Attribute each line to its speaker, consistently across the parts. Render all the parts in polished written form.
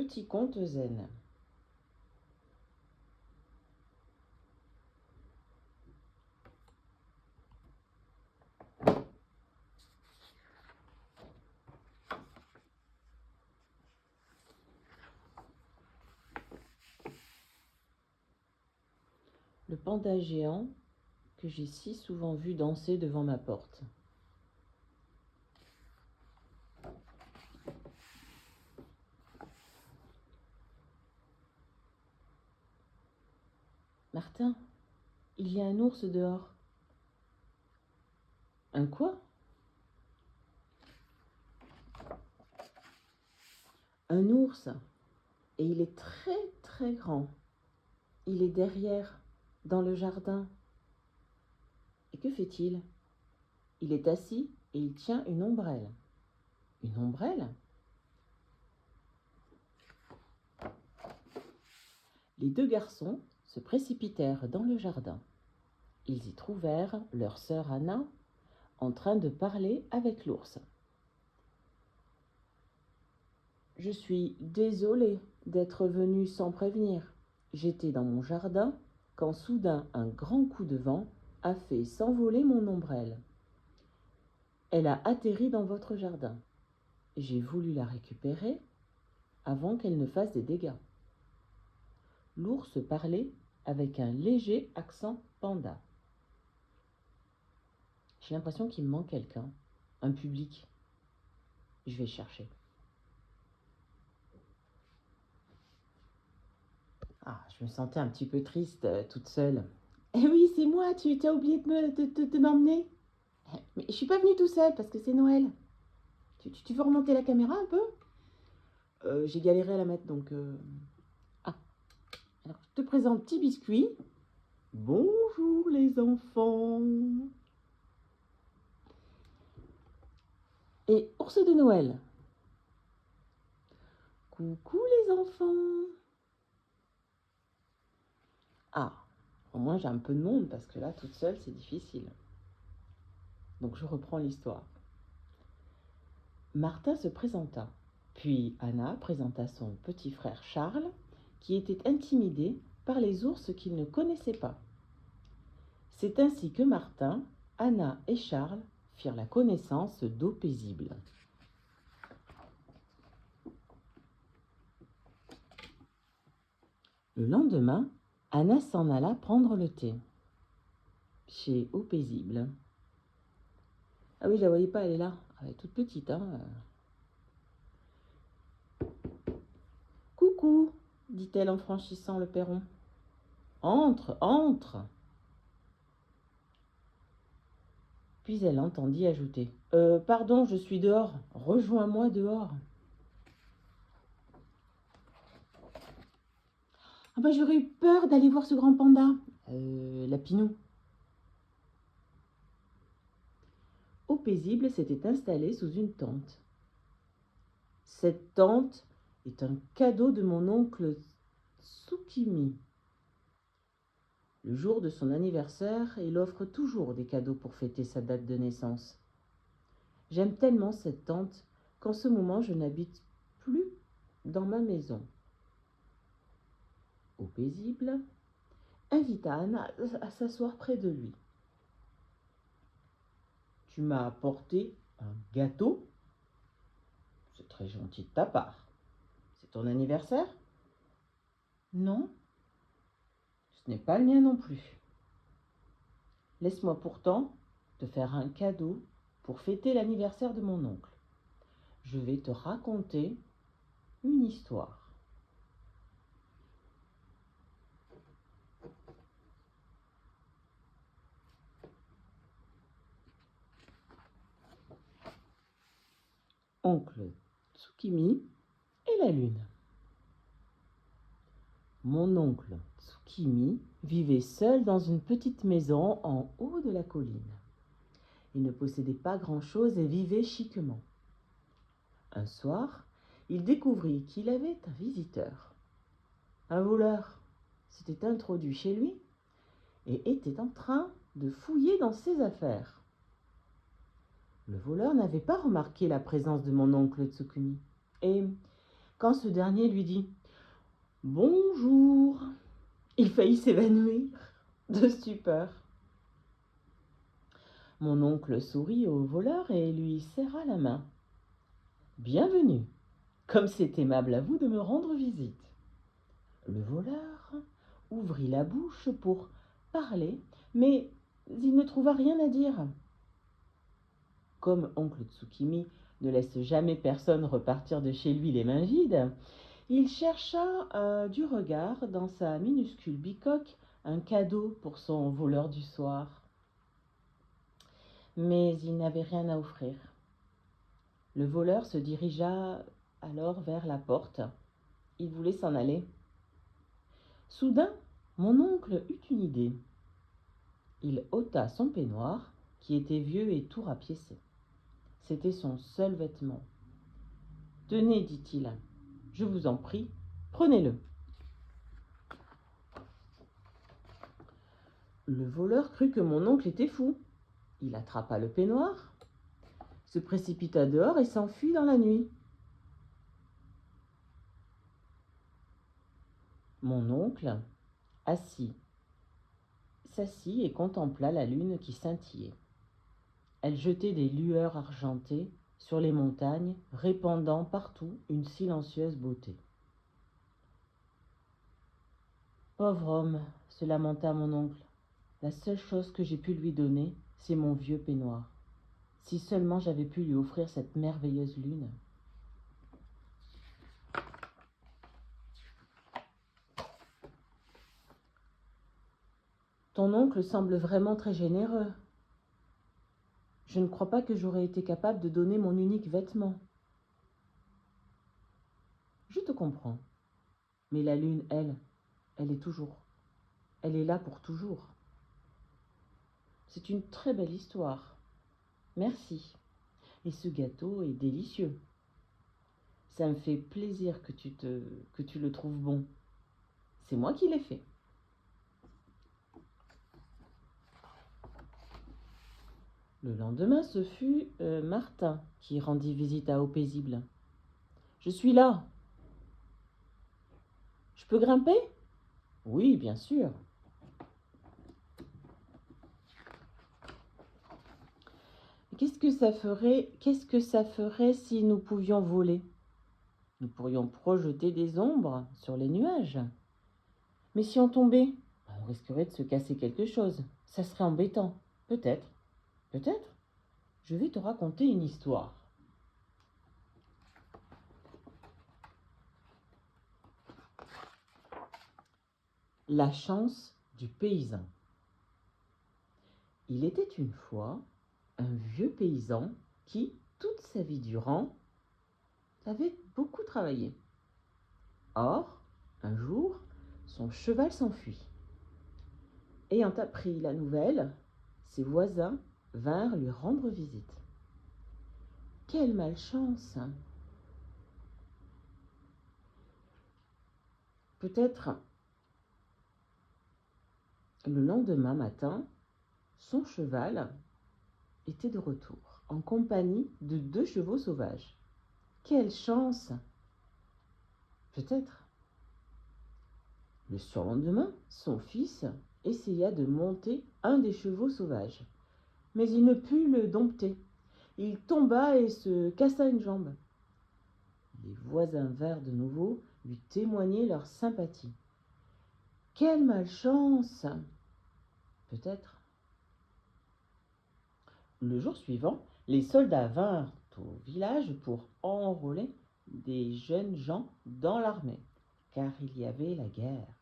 Speaker 1: Petit conte zen. Le panda géant que j'ai si souvent vu danser devant ma porte. Martin, il y a un ours dehors. Un quoi? Un ours. Et il est très très grand. Il est derrière, dans le jardin. Et que fait-il? Il est assis et il tient une ombrelle. Une ombrelle? Les deux garçons se précipitèrent dans le jardin. Ils y trouvèrent leur sœur Anna en train de parler avec l'ours. « Je suis désolée d'être venue sans prévenir. J'étais dans mon jardin quand soudain un grand coup de vent a fait s'envoler mon ombrelle. Elle a atterri dans votre jardin. J'ai voulu la récupérer avant qu'elle ne fasse des dégâts. » L'ours parlait avec un léger accent panda. J'ai l'impression qu'il me manque quelqu'un, un public. Je vais chercher. Ah, je me sentais un petit peu triste, toute seule. Eh oui, c'est moi, tu as oublié de m'emmener. Mais je suis pas venue tout seul parce que c'est Noël. Tu veux remonter la caméra un peu? J'ai galéré à la mettre, donc... Ah, alors je te présente Petit Biscuit. Bonjour les enfants. Et Ours de Noël. Coucou les enfants. Ah, au moins j'ai un peu de monde parce que là, toute seule, c'est difficile. Donc je reprends l'histoire. Martin se présenta, puis Anna présenta son petit frère Charles, qui était intimidé par les ours qu'il ne connaissait pas. C'est ainsi que Martin, Anna et Charles firent la connaissance d'eau paisible. Le lendemain, Anna s'en alla prendre le thé chez Eau paisible. Ah oui, je la voyais pas, elle est là. Elle est toute petite, hein. Coucou, dit-elle en franchissant le perron. Entre, entre. Puis elle entendit ajouter. Pardon, je suis dehors. Rejoins-moi dehors. Ah bah j'aurais eu peur d'aller voir ce grand panda. Lapinou. Eau paisible s'était installée sous une tente. Cette tente est un cadeau de mon oncle Tsukimi. Le jour de son anniversaire, il offre toujours des cadeaux pour fêter sa date de naissance. J'aime tellement cette tente qu'en ce moment je n'habite plus dans ma maison. Eau paisible invita Anna à s'asseoir près de lui. Tu m'as apporté un gâteau? C'est très gentil de ta part. C'est ton anniversaire? Non, ce n'est pas le mien non plus. Laisse-moi pourtant te faire un cadeau pour fêter l'anniversaire de mon oncle. Je vais te raconter une histoire. Oncle Tsukimi et la lune. Mon oncle Tsukimi vivait seul dans une petite maison en haut de la colline. Il ne possédait pas grand-chose et vivait chiquement. Un soir, il découvrit qu'il avait un visiteur. Un voleur s'était introduit chez lui et était en train de fouiller dans ses affaires. Le voleur n'avait pas remarqué la présence de mon oncle Tsukimi et, quand ce dernier lui dit « Bonjour ». Il faillit s'évanouir de stupeur. Mon oncle sourit au voleur et lui serra la main. « Bienvenue, comme c'est aimable à vous de me rendre visite. » Le voleur ouvrit la bouche pour parler, mais il ne trouva rien à dire. Comme oncle Tsukimi ne laisse jamais personne repartir de chez lui les mains vides, il chercha du regard dans sa minuscule bicoque un cadeau pour son voleur du soir. Mais il n'avait rien à offrir. Le voleur se dirigea alors vers la porte. Il voulait s'en aller. Soudain, mon oncle eut une idée. Il ôta son peignoir, qui était vieux et tout rapiécé. C'était son seul vêtement. « Tenez, dit-il, je vous en prie, prenez-le. » Le voleur crut que mon oncle était fou. Il attrapa le peignoir, se précipita dehors et s'enfuit dans la nuit. Mon oncle, s'assit et contempla la lune qui scintillait. Elle jetait des lueurs argentées sur les montagnes, répandant partout une silencieuse beauté. « Pauvre homme, se lamenta mon oncle, la seule chose que j'ai pu lui donner, c'est mon vieux peignoir. Si seulement j'avais pu lui offrir cette merveilleuse lune. » Ton oncle semble vraiment très généreux. Je ne crois pas que j'aurais été capable de donner mon unique vêtement. Je te comprends. Mais la lune, elle est toujours. Elle est là pour toujours. C'est une très belle histoire. Merci. Et ce gâteau est délicieux. Ça me fait plaisir que tu le trouves bon. C'est moi qui l'ai fait. Le lendemain, ce fut Martin qui rendit visite à Eau Paisible. « Je suis là. Je peux grimper ? » ?»« Oui, bien sûr. » »« Qu'est-ce que ça ferait si nous pouvions voler ? Nous pourrions projeter des ombres sur les nuages. Mais si on tombait, on risquerait de se casser quelque chose. Ça serait embêtant. Peut-être. Peut-être. Je vais te raconter une histoire. La chance du paysan. Il était une fois un vieux paysan qui, toute sa vie durant, avait beaucoup travaillé. Or, un jour, son cheval s'enfuit. Ayant appris la nouvelle, ses voisins vinrent lui rendre visite. Quelle malchance! Peut-être le lendemain matin, son cheval était de retour, en compagnie de 2 chevaux sauvages. Quelle chance! Peut-être. Le surlendemain, son fils essaya de monter un des chevaux sauvages, mais il ne put le dompter. Il tomba et se cassa une jambe. Les voisins vinrent de nouveau lui témoigner leur sympathie. Quelle malchance! Peut-être. Le jour suivant, les soldats vinrent au village pour enrôler des jeunes gens dans l'armée, car il y avait la guerre.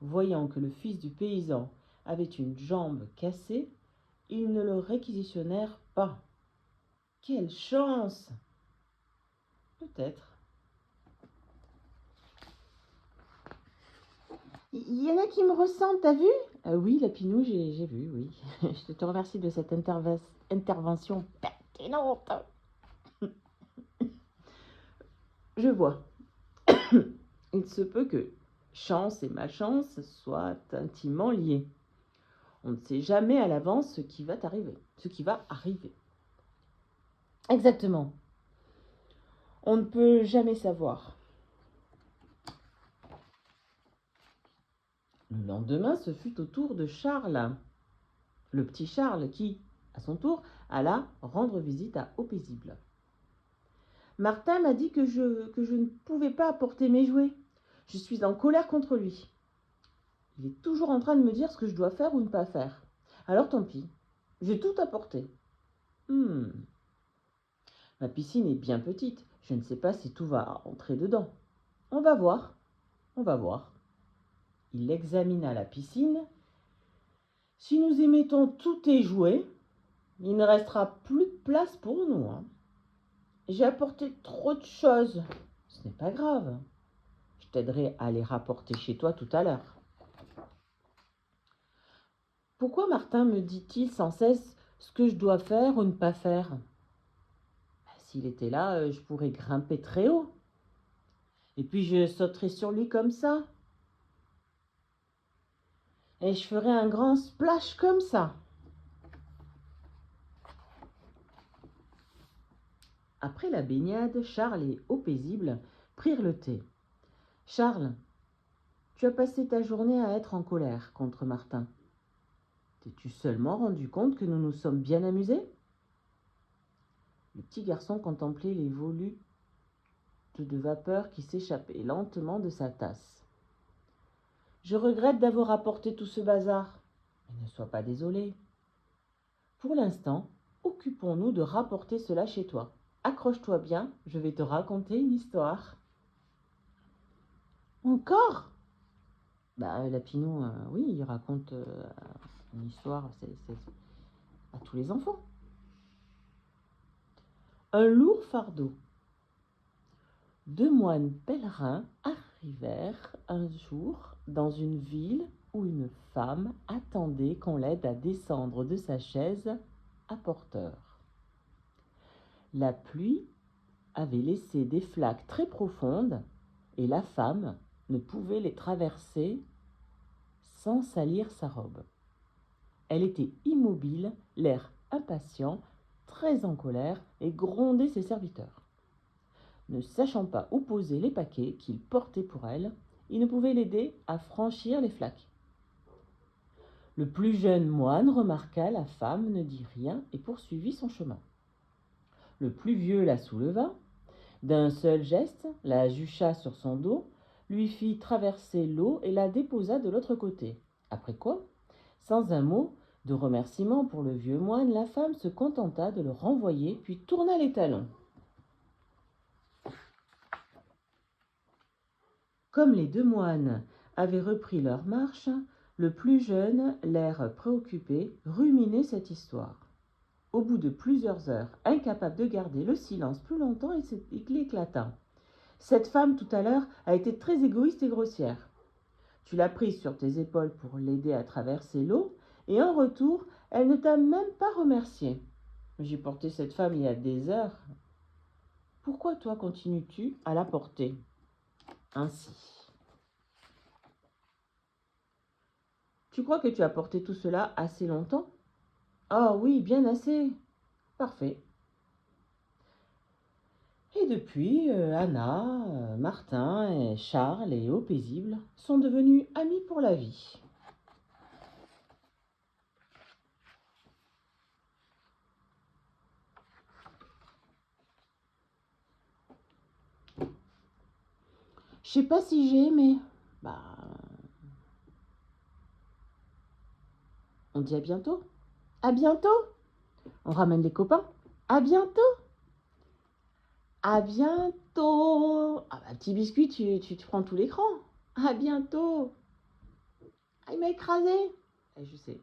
Speaker 1: Voyant que le fils du paysan avait une jambe cassée, ils ne le réquisitionnèrent pas. Quelle chance! Peut-être. Il y en a qui me ressentent, t'as vu? Oui, Lapinou, j'ai vu, oui. Je te remercie de cette intervention pertinente. Je vois. Il se peut que chance et malchance soient intimement liés. On ne sait jamais à l'avance ce qui va arriver. Exactement. On ne peut jamais savoir. Le lendemain, ce fut au tour de Charles, le petit Charles qui, à son tour, alla rendre visite à Eau Paisible. Martin m'a dit que je ne pouvais pas apporter mes jouets. Je suis en colère contre lui. Il est toujours en train de me dire ce que je dois faire ou ne pas faire. Alors tant pis, j'ai tout apporté. Ma piscine est bien petite, je ne sais pas si tout va entrer dedans. On va voir, on va voir. Il examina la piscine. Si nous y mettons tous tes jouets, il ne restera plus de place pour nous. J'ai apporté trop de choses. Ce n'est pas grave. Je t'aiderai à les rapporter chez toi tout à l'heure. Pourquoi Martin me dit-il sans cesse ce que je dois faire ou ne pas faire? S'il était là, je pourrais grimper très haut. Et puis je sauterais sur lui comme ça. Et je ferais un grand splash comme ça. Après la baignade, Charles et Eau Paisible prirent le thé. Charles, tu as passé ta journée à être en colère contre Martin. T'es-tu seulement rendu compte que nous nous sommes bien amusés? Le petit garçon contemplait les volutes de vapeur qui s'échappaient lentement de sa tasse. Je regrette d'avoir apporté tout ce bazar. Mais ne sois pas désolé. Pour l'instant, occupons-nous de rapporter cela chez toi. Accroche-toi bien, je vais te raconter une histoire. Encore? Lapinou, oui, il raconte une histoire c'est à tous les enfants. Un lourd fardeau. Deux moines pèlerins arrivèrent un jour dans une ville où une femme attendait qu'on l'aide à descendre de sa chaise à porteur. La pluie avait laissé des flaques très profondes et la femme ne pouvait les traverser sans salir sa robe. Elle était immobile, l'air impatient, très en colère et grondait ses serviteurs. Ne sachant pas où poser les paquets qu'il portait pour elle, il ne pouvait l'aider à franchir les flaques. Le plus jeune moine remarqua la femme, ne dit rien et poursuivit son chemin. Le plus vieux la souleva, d'un seul geste, la jucha sur son dos, lui fit traverser l'eau et la déposa de l'autre côté. Après quoi, sans un mot de remerciement pour le vieux moine, la femme se contenta de le renvoyer puis tourna les talons. Comme les deux moines avaient repris leur marche, le plus jeune, l'air préoccupé, ruminait cette histoire. Au bout de plusieurs heures, incapable de garder le silence plus longtemps, il éclata. Cette femme, tout à l'heure, a été très égoïste et grossière. Tu l'as prise sur tes épaules pour l'aider à traverser l'eau, et en retour, elle ne t'a même pas remercié. J'ai porté cette femme il y a des heures. Pourquoi toi continues-tu à la porter ainsi? Tu crois que tu as porté tout cela assez longtemps? Ah oui, bien assez. Parfait. Et depuis, Anna, Martin, et Charles et Eau Paisible sont devenus amis pour la vie. Je sais pas si j'ai aimé. On dit à bientôt. À bientôt. On ramène les copains. À bientôt. À bientôt. Petit biscuit, tu te prends tout l'écran. À bientôt. Ah, il m'a écrasé. Je sais.